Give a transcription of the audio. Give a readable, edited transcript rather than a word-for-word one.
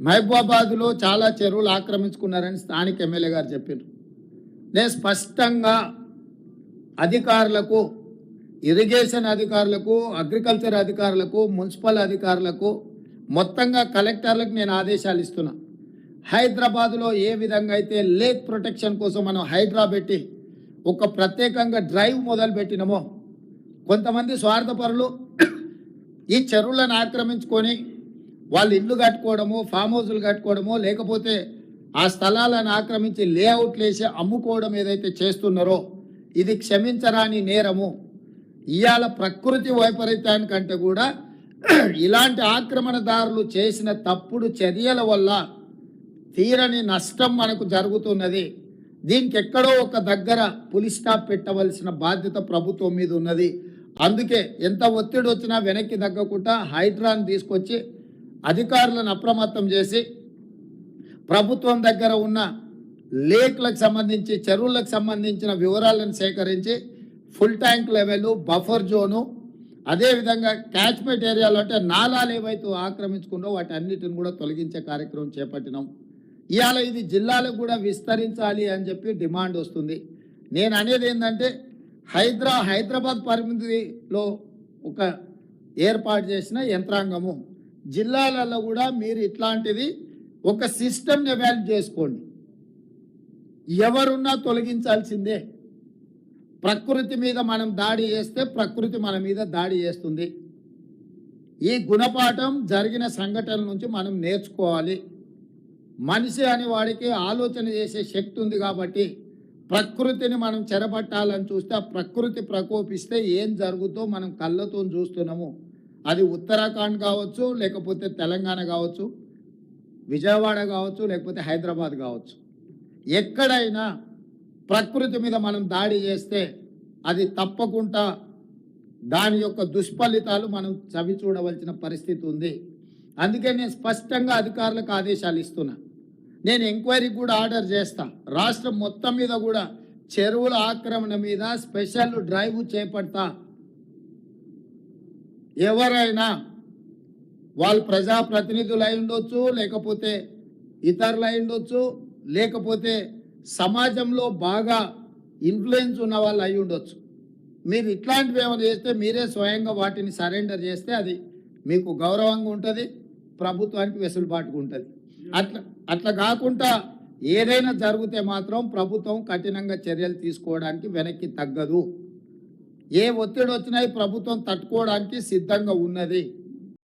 మహబూబాబాద్లో చాలా చెరువులు ఆక్రమించుకున్నారని స్థానిక ఎమ్మెల్యే గారు చెప్పారు. నేను స్పష్టంగా అధికారులకు, ఇరిగేషన్ అధికారులకు, అగ్రికల్చర్ అధికారులకు, మున్సిపల్ అధికారులకు, మొత్తంగా కలెక్టర్లకు నేను ఆదేశాలు ఇస్తున్నా. హైదరాబాద్లో ఏ విధంగా అయితే లేక్ ప్రొటెక్షన్ కోసం మనం హైడ్రా పెట్టి ఒక ప్రత్యేకంగా డ్రైవ్ మొదలు పెట్టినామో, కొంతమంది స్వార్థపరులు ఈ చెరువులను ఆక్రమించుకొని వాళ్ళు ఇల్లు కట్టుకోవడము, ఫామ్ హౌస్లు కట్టుకోవడమో, లేకపోతే ఆ స్థలాలను ఆక్రమించి లేఅవుట్లు వేసి అమ్ముకోవడం ఏదైతే చేస్తున్నారో ఇది క్షమించరాని నేరము. ఇవాళ ప్రకృతి వైపరీత్యానికంటే కూడా ఇలాంటి ఆక్రమణదారులు చేసిన తప్పుడు చర్యల వల్ల తీరని నష్టం మనకు జరుగుతున్నది. దీనికి ఎక్కడో ఒక దగ్గర పులి స్టాప్ పెట్టవలసిన బాధ్యత ప్రభుత్వం మీద ఉన్నది. అందుకే ఎంత ఒత్తిడి వచ్చినా వెనక్కి తగ్గకుండా హైడ్రాను తీసుకొచ్చి అధికారులను అప్రమత్తం చేసి ప్రభుత్వం దగ్గర ఉన్న లేక్లకు సంబంధించి, చెరువులకు సంబంధించిన వివరాలను సేకరించి full tank level, buffer zone, అదేవిధంగా క్యాచ్మెంట్ ఏరియాలో అంటే నాలాలు ఏవైతే ఆక్రమించుకున్నో వాటి అన్నిటిని కూడా తొలగించే కార్యక్రమం చేపట్టినాం. ఇవాళ ఇది జిల్లాలకు కూడా విస్తరించాలి అని చెప్పి డిమాండ్ వస్తుంది. నేను అనేది ఏంటంటే హైదరాబాద్ పరిమితిలో ఒక ఏర్పాటు చేసిన యంత్రాంగము, జిల్లాలలో కూడా మీరు ఇట్లాంటిది ఒక సిస్టమ్ని ఎవాల్యుయేట్ చేసుకోండి. ఎవరున్నా తొలగించాల్సిందే. ప్రకృతి మీద మనం దాడి చేస్తే ప్రకృతి మన మీద దాడి చేస్తుంది. ఈ గుణపాఠం జరిగిన సంఘటనల నుంచి మనం నేర్చుకోవాలి. మనిషి అనే వాడికి ఆలోచన చేసే శక్తి ఉంది కాబట్టి ప్రకృతిని మనం చెరపట్టాలని చూస్తే ఆ ప్రకృతి ప్రకోపిస్తే ఏం జరుగుతో మనం కళ్ళతో చూస్తున్నాము. అది ఉత్తరాఖండ్ కావచ్చు, లేకపోతే తెలంగాణ కావచ్చు, విజయవాడ కావచ్చు, లేకపోతే హైదరాబాద్ కావచ్చు. ఎక్కడైనా ప్రకృతి మీద మనం దాడి చేస్తే అది తప్పకుండా దాని యొక్క దుష్ఫలితాలు మనం చవి చూడవలసిన పరిస్థితి ఉంది. అందుకే నేను స్పష్టంగా అధికారులకు ఆదేశాలు ఇస్తున్నా. నేను ఎంక్వైరీకి కూడా ఆర్డర్ చేస్తా. రాష్ట్రం మొత్తం మీద కూడా చెరువుల ఆక్రమణ మీద స్పెషల్ డ్రైవ్ చేపడతా. ఎవరైనా వాళ్ళు ప్రజాప్రతినిధులు అయి ఉండొచ్చు, లేకపోతే ఇతరులు అయి ఉండొచ్చు, లేకపోతే సమాజంలో బాగా ఇన్ఫ్లుయెన్స్ ఉన్న వాళ్ళు అయి ఉండొచ్చు. మీరు ఇట్లాంటివి ఏమైనా చేస్తే మీరే స్వయంగా వాటిని సరెండర్ చేస్తే అది మీకు గౌరవంగా ఉంటుంది, ప్రభుత్వానికి వెసులుబాటుగా ఉంటుంది. అట్లా కాకుండా ఏదైనా జరిగితే మాత్రం ప్రభుత్వం కఠినంగా చర్యలు తీసుకోవడానికి వెనక్కి తగ్గదు. ఏ ఒత్తిడి వచ్చినా ప్రభుత్వం తట్టుకోవడానికి సిద్ధంగా ఉన్నది.